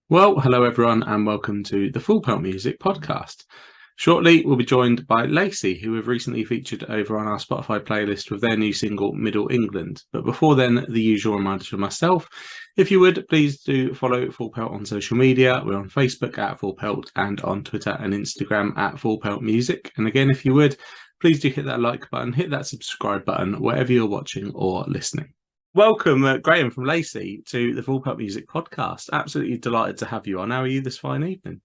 Well, hello everyone, and welcome to the Pelt Music Podcast. Shortly, we'll be joined by Lacey, who have recently featured over on our Spotify playlist with their new single, Middle England. But before then, the usual reminders for myself. If you would, please do follow Pelt on social media. We're on Facebook at Pelt and on Twitter and Instagram at Pelt Music. And again, if you would, please do hit that like button, hit that subscribe button, wherever you're watching or listening. Welcome, Graham from Lacey, to the Pelt Music Podcast. Absolutely delighted to have you on. How are you this fine evening?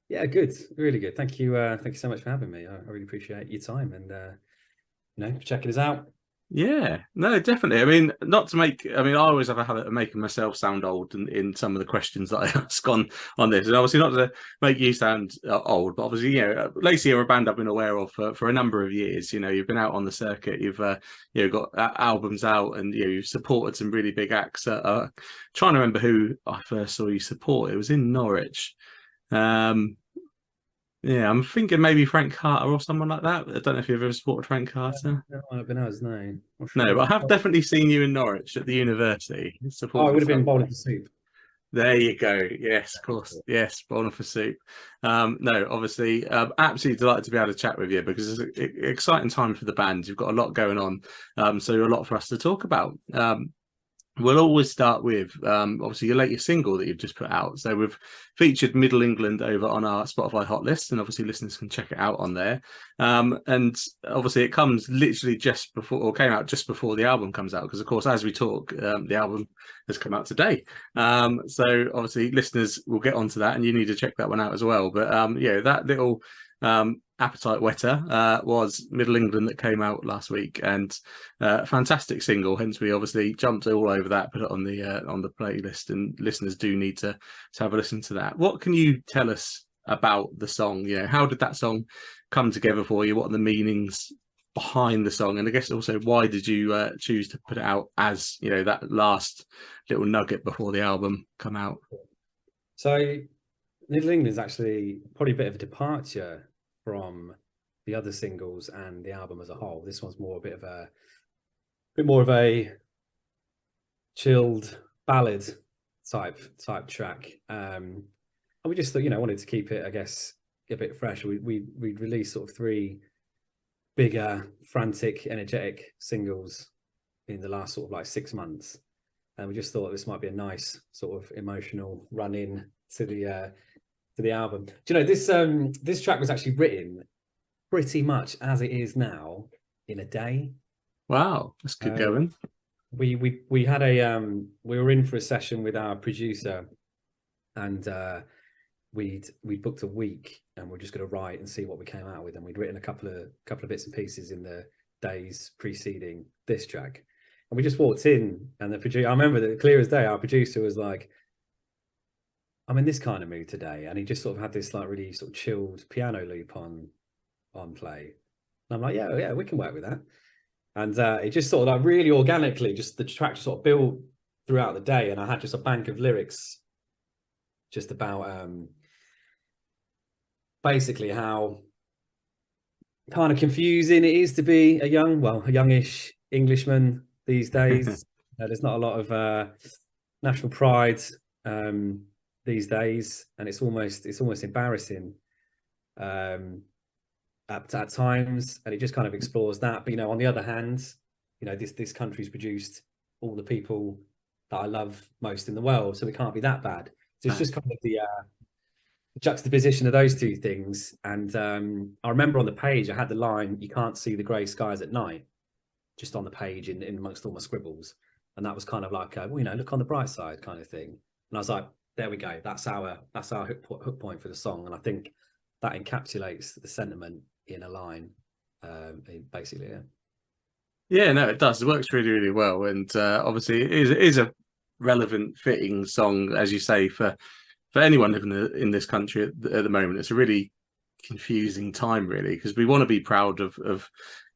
Yeah, good, really good. Thank you so much for having me. I really appreciate your time and checking us out. Yeah, no, definitely. I always have a habit of making myself sound old in some of the questions that I ask on this, and obviously not to make you sound old, but obviously, Lacey are a band I've been aware of for a number of years. You've been out on the circuit, you've got albums out, and you've supported some really big acts. Trying to remember who I first saw you support. It was in Norwich. Yeah, I'm thinking maybe Frank Carter or someone like that. I don't know if you've ever supported Frank Carter. No, I've been out, no. No, but I have definitely seen you in Norwich at the university. It would have been Bowling for Soup. There you go. Yes, of course. Yes, Bowling for Soup. No, obviously, absolutely delighted to be able to chat with you because it's an exciting time for the band. You've got a lot going on, so a lot for us to talk about. We'll always start with obviously your latest single that you've just put out. So we've featured Middle England over on our Spotify hot list, and obviously listeners can check it out on there. And obviously it comes literally just before, or came out just before the album comes out, because of course as we talk, the album has come out today. So obviously listeners will get onto that, and you need to check that one out as well. But that little appetite wetter was Middle England that came out last week, and fantastic single. Hence we obviously jumped all over that, put it on the playlist, and listeners do need to have a listen to that. What can you tell us about the song? How did that song come together for you? What are the meanings behind the song, and I guess also why did you choose to put it out as that last little nugget before the album come out? So Middle England is actually probably a bit of a departure from the other singles and the album as a whole. This one's a bit more of a chilled ballad type track. And we just thought, wanted to keep it, I guess, a bit fresh. We'd released sort of 3 bigger, frantic, energetic singles in the last sort of like 6 months. And we just thought this might be a nice sort of emotional run in to the album. Do you know this track was actually written pretty much as it is now in a day. Wow, that's good going. We had we were in for a session with our producer, and we'd booked a week, and we're just going to write and see what we came out with, and we'd written a couple of bits and pieces in the days preceding this track, and we just walked in, and the producer, I remember that clear as day, our producer was like, I'm in this kind of mood today, and he just sort of had this like really sort of chilled piano loop on play, and I'm like, yeah, we can work with that. And it just sort of like really organically, just the track just sort of built throughout the day, and I had just a bank of lyrics just about basically how kind of confusing it is to be a youngish Englishman these days. There's not a lot of national pride these days, and it's almost embarrassing at times, and it just kind of explores that. But on the other hand, this country's produced all the people that I love most in the world, so it can't be that bad. So it's just kind of the juxtaposition of those two things. And I remember on the page I had the line, "You can't see the grey skies at night," just on the page in amongst all my scribbles, and that was kind of like look on the bright side kind of thing. And I was like, there we go, that's our hook point for the song, and I think that encapsulates the sentiment in a line, basically. Yeah, no, it does. It works really, really well, and obviously it is a relevant, fitting song, as you say, for anyone living in this country at the moment. It's a really confusing time, really, because we want to be proud of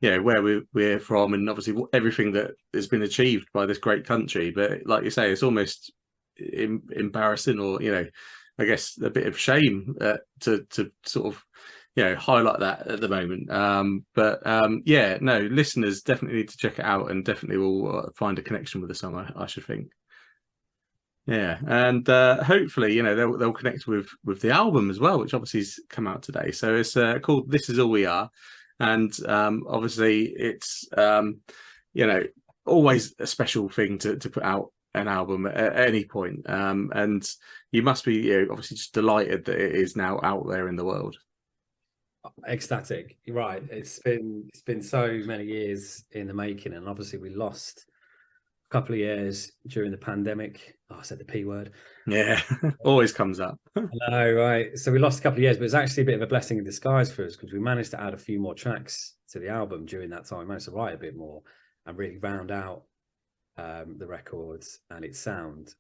where we're from, and obviously everything that has been achieved by this great country. But like you say, it's almost embarrassing, or I guess a bit of shame to sort of highlight that at the moment. Listeners definitely need to check it out, and definitely will find a connection with the song, I should think. Yeah, and hopefully, they'll connect with the album as well, which obviously has come out today. So it's called "This Is All We Are," and obviously it's always a special thing to put out an album at any point. And you must be obviously just delighted that it is now out there in the world. Ecstatic. You're right. It's been so many years in the making, and obviously we lost a couple of years during the pandemic. Oh, I said the P word. Yeah, always comes up. I know, right? So we lost a couple of years, but it's actually a bit of a blessing in disguise for us because we managed to add a few more tracks to the album during that time. We managed to write a bit more and really round out the records and its sound.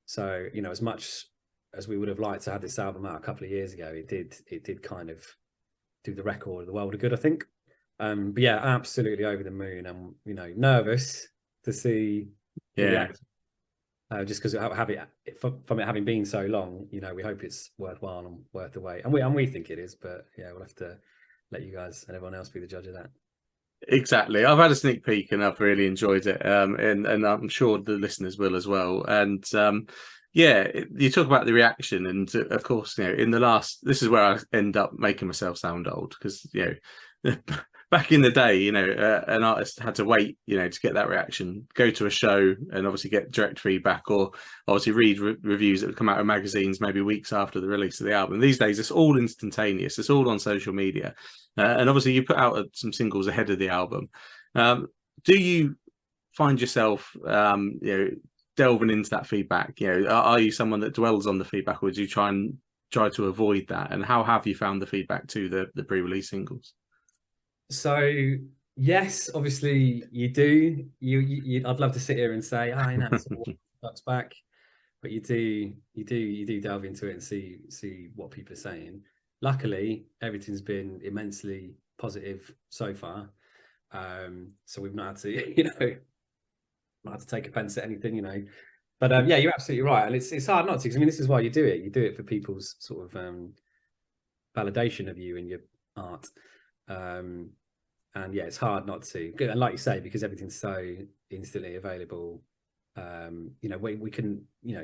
So as much as we would have liked to have this album out a couple of years ago, it did kind of do the record the world of good, I think. But yeah, absolutely over the moon, and nervous to see. Yeah. Just because from it having been so long, we hope it's worthwhile and worth the wait, and we think it is. But yeah, we'll have to let you guys and everyone else be the judge of that. Exactly. I've had a sneak peek and I've really enjoyed it, and I'm sure the listeners will as well. And yeah, you talk about the reaction, and of course, in the last, this is where I end up making myself sound old because back in the day, an artist had to wait, to get that reaction, go to a show and obviously get direct feedback, or obviously read reviews that would come out of magazines maybe weeks after the release of the album. These days, it's all instantaneous. It's all on social media. And obviously you put out some singles ahead of the album. Do you find yourself, delving into that feedback? Are you someone that dwells on the feedback, or do you try to avoid that? And how have you found the feedback to the pre-release singles? So yes, obviously you do. I'd love to sit here and say, it's all back, but you do delve into it and see what people are saying. Luckily, everything's been immensely positive so far. So we've not had to, not had to take offense at anything, But yeah, you're absolutely right, and it's hard not to. Because, I mean, this is why you do it. You do it for people's sort of validation of you and your art. And yeah, it's hard not to. And like you say, because everything's so instantly available. We can,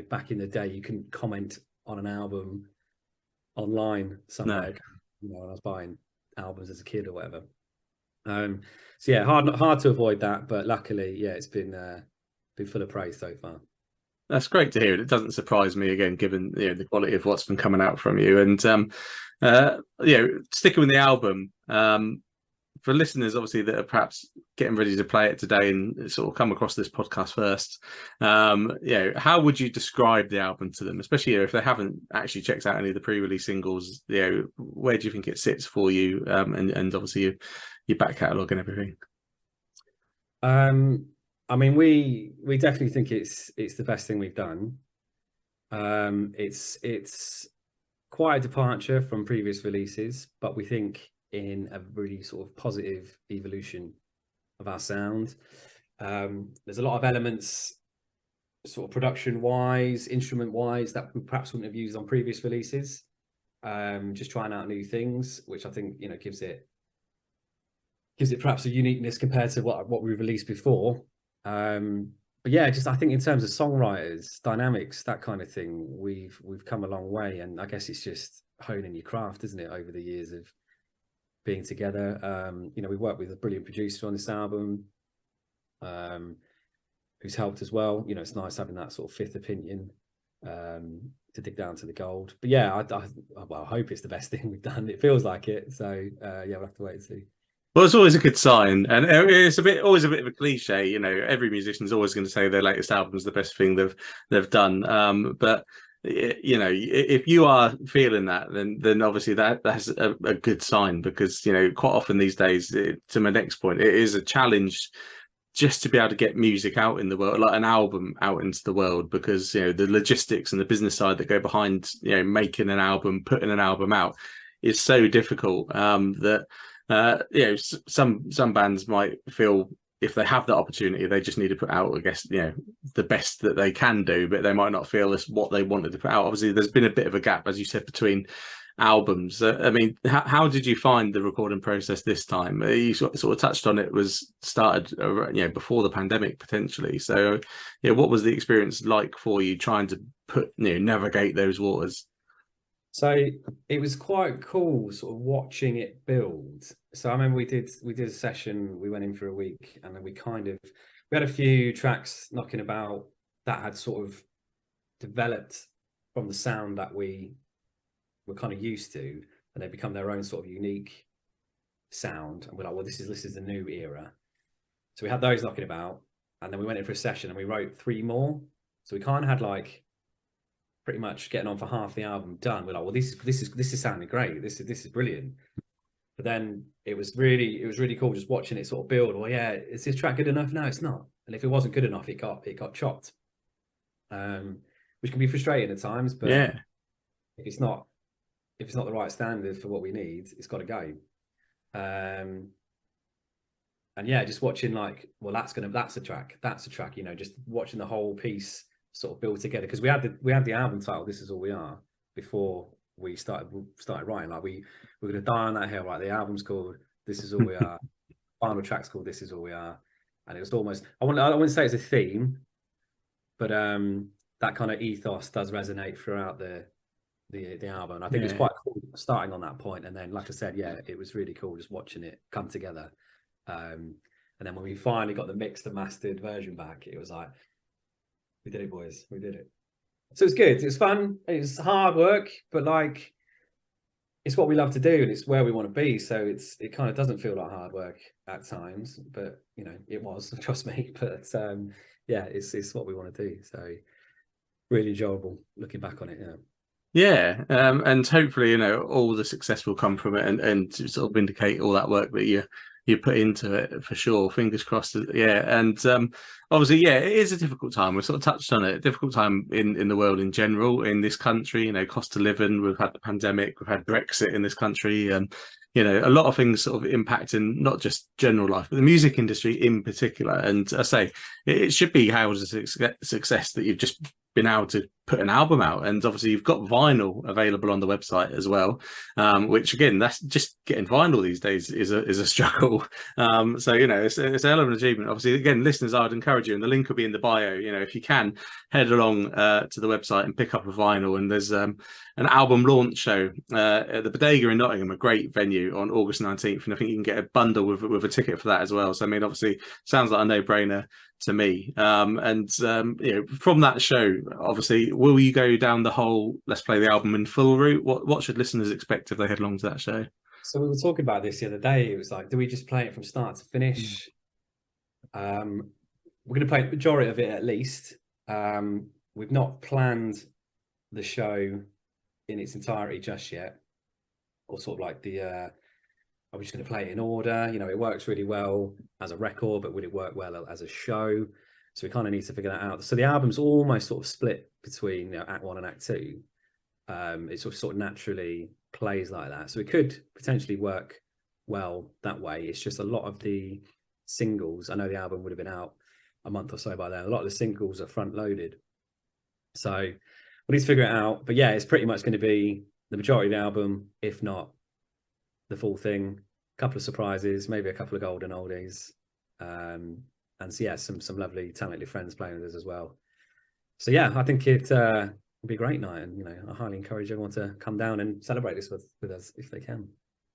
back in the day, you can comment on an album online somewhere. No. When I was buying albums as a kid or whatever. So yeah, hard to avoid that, but luckily, yeah, it's been full of praise so far. That's great to hear. It doesn't surprise me again, given the quality of what's been coming out from you. And sticking with the album, for listeners obviously that are perhaps getting ready to play it today and sort of come across this podcast first, how would you describe the album to them, especially if they haven't actually checked out any of the pre-release singles? Where do you think it sits for you, and obviously your back catalogue and everything? I mean, we definitely think it's the best thing we've done. It's quite a departure from previous releases, but we think in a really sort of positive evolution of our sound. There's a lot of elements, sort of production wise, instrument wise, that we perhaps wouldn't have used on previous releases. Just trying out new things, which I think gives it perhaps a uniqueness compared to what we released before. But yeah, just I think in terms of songwriters, dynamics, that kind of thing, we've come a long way, and I guess it's just honing your craft, isn't it, over the years of being together. We worked with a brilliant producer on this album, who's helped as well. It's nice having that sort of fifth opinion to dig down to the gold. But yeah, I hope it's the best thing we've done. It feels like it. So yeah, we'll have to wait and see. Well, it's always a good sign, and it's always a bit of a cliche. Every musician's always going to say their latest album is the best thing they've done. But if you are feeling that, then obviously that's a good sign, because quite often these days, to my next point, it is a challenge just to be able to get music out in the world, like an album out into the world, because the logistics and the business side that go behind making an album, putting an album out, is so difficult that. Some bands might feel if they have that opportunity, they just need to put out, I guess, the best that they can do, but they might not feel it's what they wanted to put out. Obviously, there's been a bit of a gap, as you said, between albums. I mean, how did you find the recording process this time? You sort of touched on it was started, before the pandemic potentially. So, yeah, what was the experience like for you trying to navigate those waters? So it was quite cool, sort of watching it build. So I remember we did a session. We went in for a week, and then we had a few tracks knocking about that had sort of developed from the sound that we were kind of used to, and they become their own sort of unique sound. And we're like, well, this is the new era. So we had those knocking about, and then we went in for a session and we wrote 3 more. So we kind of had like pretty much getting on for half the album done. We're like, well, this is sounding great. This is brilliant. But then it was really cool just watching it sort of build. Well, yeah, is this track good enough? No, it's not. And if it wasn't good enough, it got chopped. Which can be frustrating at times, but yeah, if it's not the right standard for what we need, it's got to go. And yeah, just watching like, well, that's a track, just watching the whole piece sort of build together, because we had the album title "This Is All We Are" before we started writing. Like we're gonna die on that hill. Right, the album's called "This Is All We Are," final track's called "This Is All We Are," and it was almost, I wouldn't say it's a theme, but that kind of ethos does resonate throughout the album. And I think it's quite cool starting on that point, and then, like I said, yeah, it was really cool just watching it come together. And then when we finally got the mixed and mastered version back, it was like, we did it, boys. We did it. So it's good. It's fun. It's hard work, but like, it's what we love to do, and it's where we want to be. So it kind of doesn't feel like hard work at times, but it was, trust me. But yeah, it's what we want to do. So really enjoyable looking back on it. Yeah, and hopefully, all the success will come from it, and to sort of vindicate all that work that you put into it, for sure. Fingers crossed. Yeah, and obviously, yeah, it is a difficult time. We sort of touched on it. Difficult time in the world in general, in this country. Cost of living. We've had the pandemic. We've had Brexit in this country, and a lot of things sort of impacting not just general life, but the music industry in particular. And I say it should be hailed as a success that you've just been able to put an album out, and obviously you've got vinyl available on the website as well, which again, that's just getting vinyl these days is a struggle. So it's a hell of an achievement. Obviously, again, listeners, I would encourage you, and the link will be in the bio. If you can, head along to the website and pick up a vinyl. And there's an album launch show at the Bodega in Nottingham, a great venue, on August 19th, and I think you can get a bundle with a ticket for that as well. So I mean, obviously, sounds like a no-brainer to me. And from that show, obviously, will you go down the whole let's play the album in full route? What should listeners expect if they head along to that show? So we were talking about this the other day. It was like, do we just play it from start to finish? We're going to play the majority of it at least. We've not planned the show in its entirety just yet, or sort of like are we just going to play it in order? It works really well as a record, but would it work well as a show? So we kind of need to figure that out. So the album's almost sort of split between Act 1 and Act 2. It sort of naturally plays like that. So it could potentially work well that way. It's just a lot of the singles, I know the album would have been out a month or so by then, a lot of the singles are front loaded. So we need to figure it out. But yeah, it's pretty much going to be the majority of the album, if not the full thing. A couple of surprises, maybe a couple of golden oldies. And so, yeah, some lovely, talented friends playing with us as well. So yeah, I think it will be a great night, and I highly encourage everyone to come down and celebrate this with us if they can.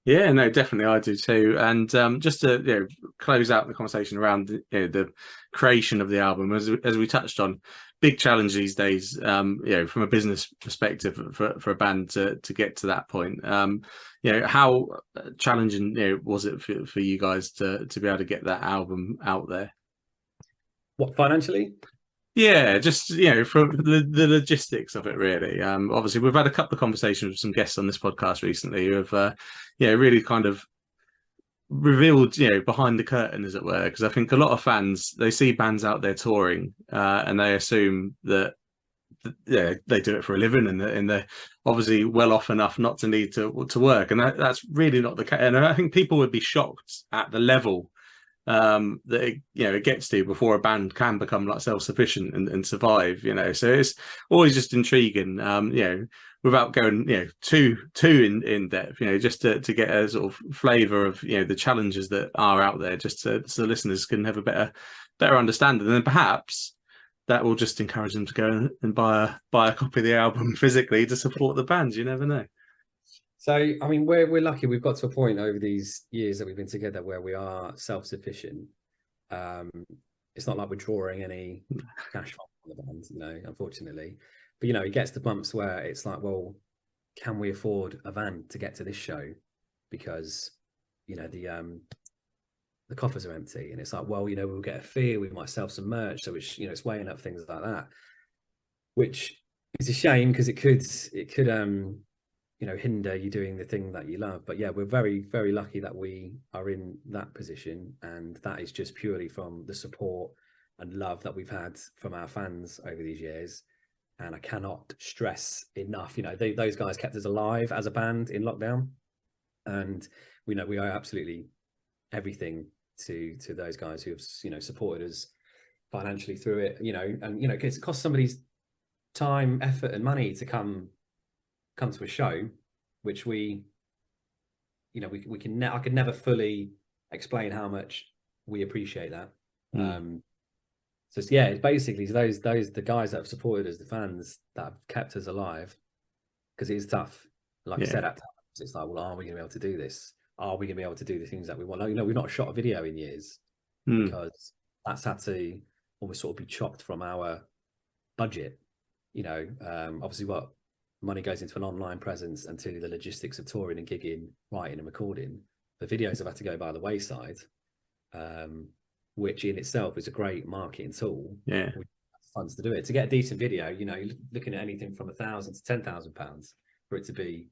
Yeah, no, definitely, I do too. And just to close out the conversation around the creation of the album, as we touched on, big challenge these days. From a business perspective for a band to get to that point. How challenging was it for you guys to be able to get that album out there? What, financially? Yeah, just from the logistics of it, really. Obviously, we've had a couple of conversations with some guests on this podcast recently who have, really kind of revealed, behind the curtain, as it were. Because I think a lot of fans, they see bands out there touring, and they assume that they do it for a living, and they're obviously well off enough not to need to work, and that's really not the case. And I think people would be shocked at the level that it gets to before a band can become like self-sufficient and survive. So it's always just intriguing. Without going too in depth, just to get a sort of flavour of the challenges that are out there, just so listeners can have a better understanding, and then perhaps that will just encourage them to go and buy a copy of the album physically to support the band. You never know. So, I mean, we're lucky. We've got to a point over these years that we've been together where we are self-sufficient. It's not like we're drawing any cash from the band, unfortunately. But, it gets to bumps where it's like, well, can we afford a van to get to this show? Because, the coffers are empty. And it's like, well, we'll get a fee. We might sell some merch. So it's weighing up things like that, which is a shame because it could hinder you doing the thing that you love. But yeah, we're very, very lucky that we are in that position, and that is just purely from the support and love that we've had from our fans over these years. And I cannot stress enough, those guys kept us alive as a band in lockdown, and we owe absolutely everything to those guys who have supported us financially through it. And it costs somebody's time, effort, and money to come to a show, which I could never fully explain how much we appreciate that. So yeah, it's basically the guys that have supported us, the fans that have kept us alive, because it is tough. Like I said, at times it's like, well, are we going to be able to do this? Are we going to be able to do the things that we want? We've not shot a video in years because that's had to almost sort of be chopped from our budget. Obviously what money goes into an online presence and to the logistics of touring and gigging, writing and recording. The videos have had to go by the wayside, which in itself is a great marketing tool. Yeah, funds to do it. To get a decent video, you're looking at anything from £1,000 to £10,000 for it to be,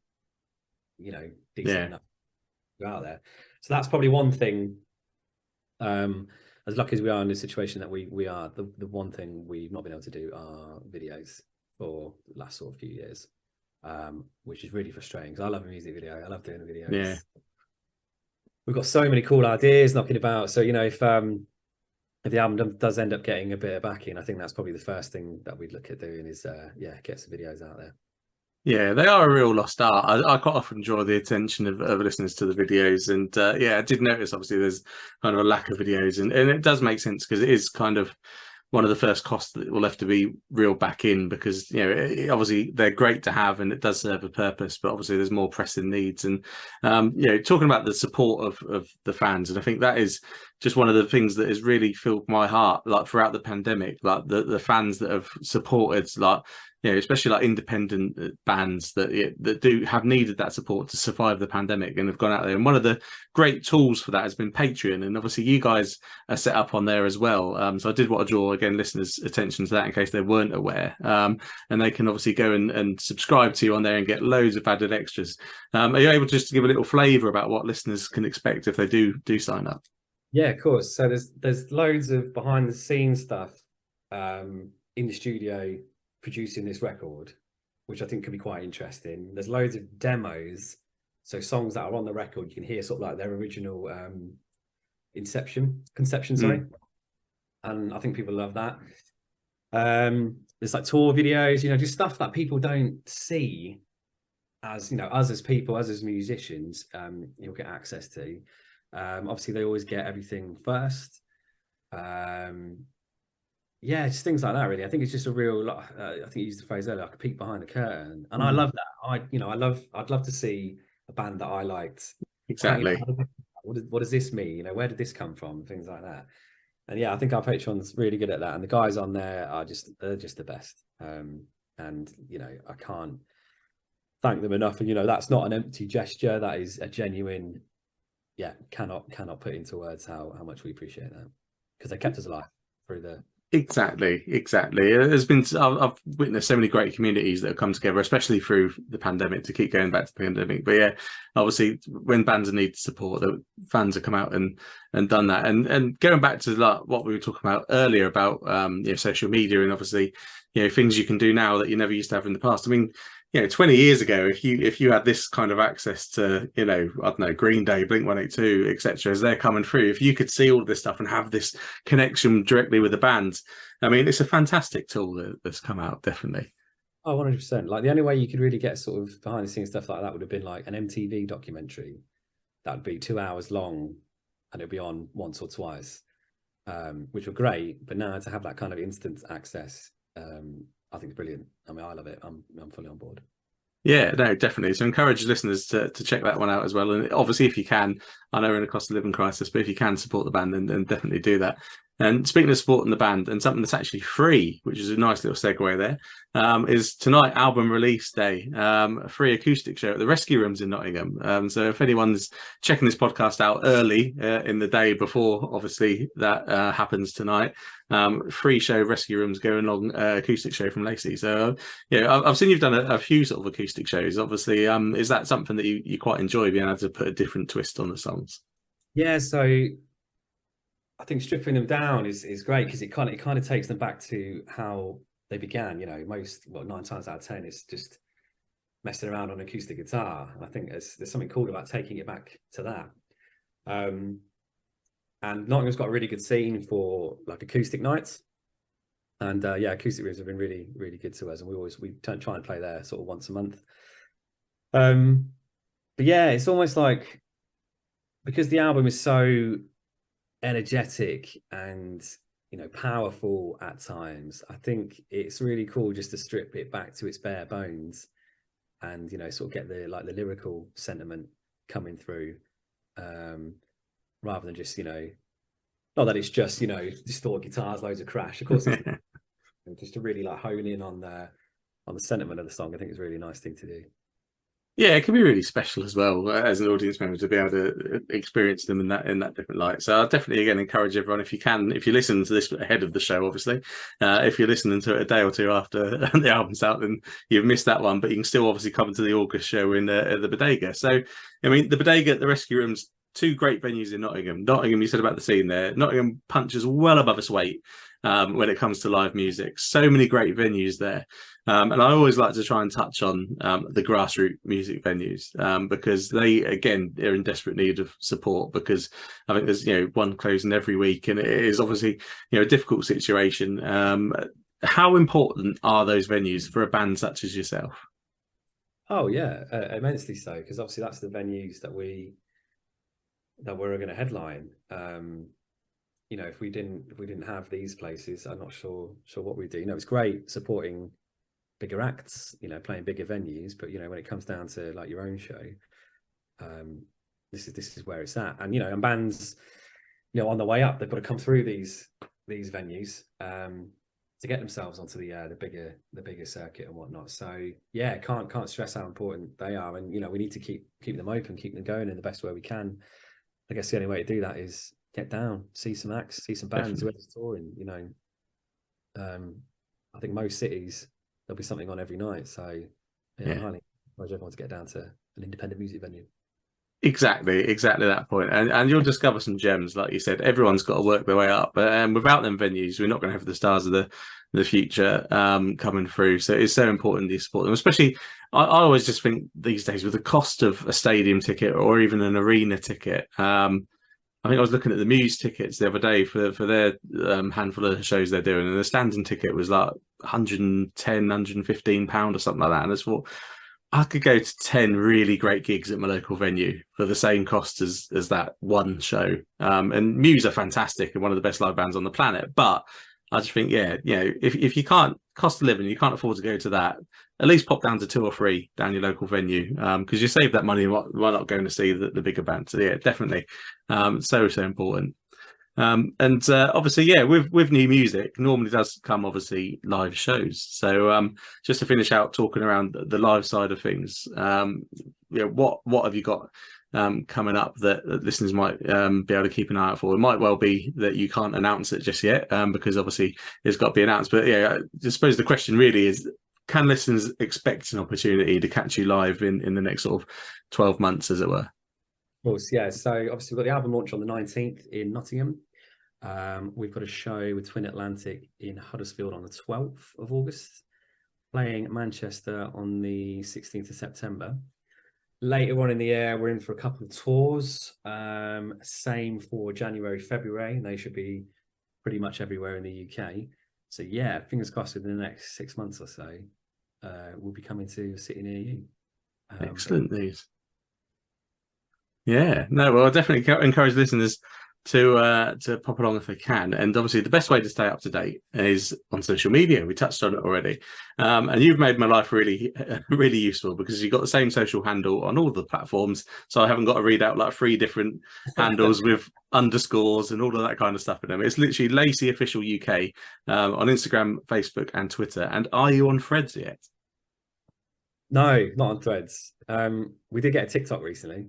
decent enough to go out there. So that's probably one thing. As lucky as we are in the situation that we are, the one thing we've not been able to do are videos for the last sort of few years, which is really frustrating because I love a music video. I love doing the videos. Yeah. We've got so many cool ideas knocking about. So, if the album does end up getting a bit of backing, I think that's probably the first thing that we'd look at doing is, get some videos out there. Yeah, they are a real lost art. I quite often draw the attention of listeners to the videos, and I did notice obviously there's kind of a lack of videos, and it does make sense because it is kind of one of the first costs that will have to be reeled back in because obviously they're great to have and it does serve a purpose, but obviously there's more pressing needs. And talking about the support of the fans, and I think that is just one of the things that has really filled my heart, like throughout the pandemic, like the fans that have supported, like especially like independent bands that do have needed that support to survive the pandemic and have gone out there. And one of the great tools for that has been Patreon, and obviously you guys are set up on there as well. So I did want to draw again listeners' attention to that in case they weren't aware. And they can obviously go and subscribe to you on there and get loads of added extras. Are you able just to give a little flavour about what listeners can expect if they do sign up? Yeah, of course. So there's loads of behind the scenes stuff in the studio producing this record, which I think could be quite interesting. There's loads of demos, so songs that are on the record you can hear sort of like their original conception, sorry. And I think people love that. There's like tour videos, just stuff that people don't see as us as people, us as musicians, you'll get access to. Obviously they always get everything first. Just things like that, really. I think it's just a real, I think you used the phrase earlier, like a peek behind the curtain. And I love that. I'd love to see a band that I liked. Exactly. What does this mean? Where did this come from? Things like that. And yeah, I think our Patreon's really good at that. And the guys on there they're just the best. And I can't thank them enough. And that's not an empty gesture. That is a genuine, cannot put into words how much we appreciate that, because they kept us alive through the. Exactly. I've witnessed so many great communities that have come together, especially through the pandemic, to keep going back to the pandemic. But yeah, obviously when bands need support, the fans have come out and done that. And going back to like what we were talking about earlier about social media and obviously things you can do now that you never used to have in the past. I mean, 20 years ago, if you had this kind of access to, I don't know, Green Day, Blink-182, etc., as they're coming through, if you could see all this stuff and have this connection directly with the bands, I mean, it's a fantastic tool that's come out, definitely. Oh, 100%. Like the only way you could really get sort of behind the scenes stuff like that would have been like an MTV documentary that would be 2 hours long and it'd be on once or twice, which were great. But now to have that kind of instant access, I think it's brilliant. I mean, I love it. I'm fully on board. Yeah, no, definitely. So encourage listeners to check that one out as well. And obviously, if you can, I know we're in a cost of living crisis, but if you can support the band, then definitely do that. And speaking of supporting the band, and something that's actually free, which is a nice little segue there, is tonight, album release day, a free acoustic show at the Rescue Rooms in Nottingham. So if anyone's checking this podcast out early in the day before, obviously, that happens tonight, free show, Rescue Rooms going along, acoustic show from Lacey. So I've seen you've done a few sort of acoustic shows. Obviously, is that something that you quite enjoy, being able to put a different twist on the songs? Yeah, so I think stripping them down is great because it kind of takes them back to how they began. 9 times out of 10 it's just messing around on acoustic guitar. And I think there's something cool about taking it back to that. And Nottingham's got a really good scene for like acoustic nights. And acoustic rooms have been really, really good to us, and we try and play there sort of once a month. But yeah, it's almost like, because the album is so energetic and powerful at times, I think it's really cool just to strip it back to its bare bones and sort of get the lyrical sentiment coming through, rather than just not that it's just distorted guitars, loads of crash, of course it's just to really hone in on the sentiment of the song. I think it's a really nice thing to do. Yeah, it can be really special as well as an audience member to be able to experience them in that different light. So I'll definitely again encourage everyone, if you can, if you listen to this ahead of the show, obviously, if you're listening to it a day or two after the album's out, then you've missed that one. But you can still obviously come to the August show in the Bodega. So I mean, the Bodega, the Rescue Rooms, two great venues in Nottingham. Nottingham, you said about the scene there. Nottingham punches well above its weight when it comes to live music. So many great venues there. And I always like to try and touch on the grassroots music venues because they, again, are in desperate need of support, because I think there's, one closing every week, and it is obviously, a difficult situation. How important are those venues for a band such as yourself? Oh yeah, immensely so, because obviously that's the venues that we're going to headline. If we didn't have these places, I'm not sure what we'd do. It's great supporting bigger acts, playing bigger venues, but when it comes down to your own show, this is where it's at. And and bands, on the way up, they've got to come through these venues to get themselves onto the bigger circuit and whatnot. So yeah, can't stress how important they are, and we need to keep them open, keep them going in the best way we can. I guess the only way to do that is get down, see some acts, see some bands, whoever's touring. I think most cities there'll be something on every night. So I highly encourage everyone to get down to an independent music venue. Exactly that point. And you'll discover some gems. Like you said, everyone's got to work their way up, but without them venues, we're not going to have the stars of the future coming through. So it's so important to support them, especially I always just think these days with the cost of a stadium ticket or even an arena ticket. I think I was looking at the Muse tickets the other day for their handful of shows they're doing, and the standing ticket was like 110, 115 pound or something like that. And I thought, I could go to 10 really great gigs at my local venue for the same cost as that one show. And Muse are fantastic and one of the best live bands on the planet. But I just think, if you can't, cost of living, you can't afford to go to that, at least pop down to 2 or 3 down your local venue, because you save that money while not going to see the bigger band. So yeah, definitely, so important. And obviously, with new music, normally does come obviously live shows. So just to finish out talking around the live side of things, what have you got coming up that listeners might be able to keep an eye out for? It might well be that you can't announce it just yet, because obviously it's got to be announced. But I suppose the question really is, can listeners expect an opportunity to catch you live in the next sort of 12 months, as it were? Of course, yeah. So obviously we've got the album launch on the 19th in Nottingham. We've got a show with Twin Atlantic in Huddersfield on the 12th of August. playing at Manchester on the 16th of September. Later on in the year, we're in for a couple of tours. Same for January, February, and they should be pretty much everywhere in the UK. So yeah, fingers crossed within the next 6 months or so, we'll be coming to a city near you. Excellent news. Yeah, no, well, I definitely encourage listeners to pop along if they can. And obviously the best way to stay up to date is on social media. We touched on it already. And you've made my life really, really useful because you've got the same social handle on all the platforms. So I haven't got to read out like 3 different handles with underscores and all of that kind of stuff in them. It's literally Lacey Official UK on Instagram, Facebook and Twitter. And are you on Threads yet? No, not on Threads. We did get a TikTok recently.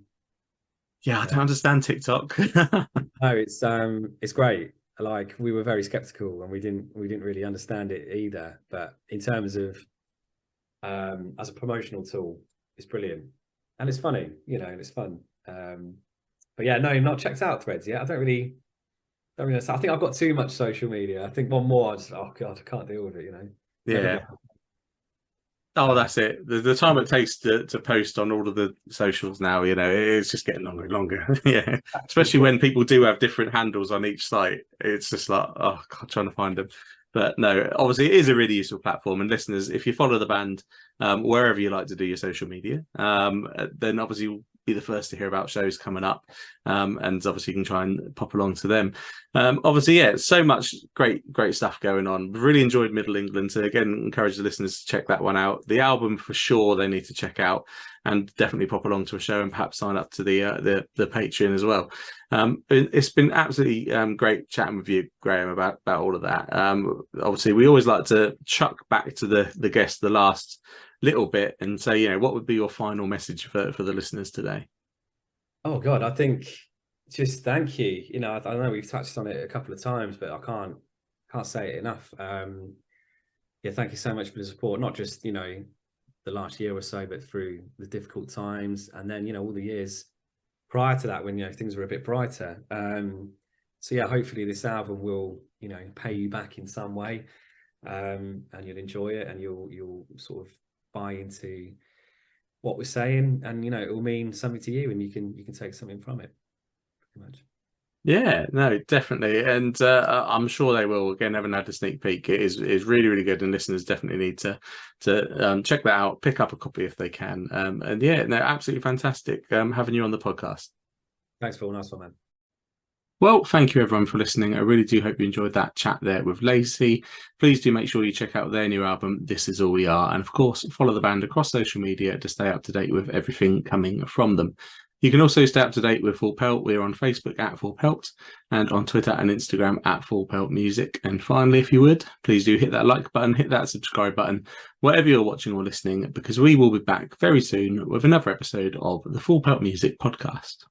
Yeah, I don't understand TikTok. No, it's great. Like, we were very skeptical and we didn't really understand it either. But in terms of as a promotional tool, it's brilliant and it's funny, and it's fun. But yeah, no, not checked out Threads yet. I don't really know. I think I've got too much social media. I think one more, oh god, I can't deal with it. Yeah. Oh, that's it. The time it takes to post on all of the socials now, it's just getting longer and longer. Yeah, especially when people do have different handles on each site. It's just like, oh god, trying to find them. But no, obviously it is a really useful platform. And listeners, if you follow the band wherever you like to do your social media, then obviously you'll be the first to hear about shows coming up. And obviously you can try and pop along to them. Obviously, yeah, so much great stuff going on. Really enjoyed Middle England. So again, encourage the listeners to check that one out. The album for sure they need to check out, and definitely pop along to a show and perhaps sign up to the Patreon as well. It's been absolutely great chatting with you, Graham, about all of that. Obviously, we always like to chuck back to the guest the last little bit and say, what would be your final message for the listeners today? Oh God, I think just thank you. I know we've touched on it a couple of times, but I can't say it enough. Yeah, thank you so much for the support, not just the last year or so, but through the difficult times, and then all the years prior to that when things were a bit brighter. So yeah, hopefully this album will pay you back in some way, and you'll enjoy it, and you'll sort of buy into what we're saying, and it will mean something to you, and you can take something from it, pretty much. Yeah, no, definitely, and I'm sure they will. Again, haven't had a sneak peek. It is really, really good, and listeners definitely need to check that out. Pick up a copy if they can. And yeah, no, absolutely fantastic having you on the podcast. Thanks, Phil. Nice one, man. Well, thank you everyone for listening. I really do hope you enjoyed that chat there with Lacey. Please do make sure you check out their new album, This Is All We Are, and of course, follow the band across social media to stay up to date with everything coming from them. You can also stay up to date with Full Pelt. We're on Facebook at Full Pelt and on Twitter and Instagram at Full Pelt Music. And finally, if you would, please do hit that like button, hit that subscribe button, wherever you're watching or listening, because we will be back very soon with another episode of the Full Pelt Music Podcast.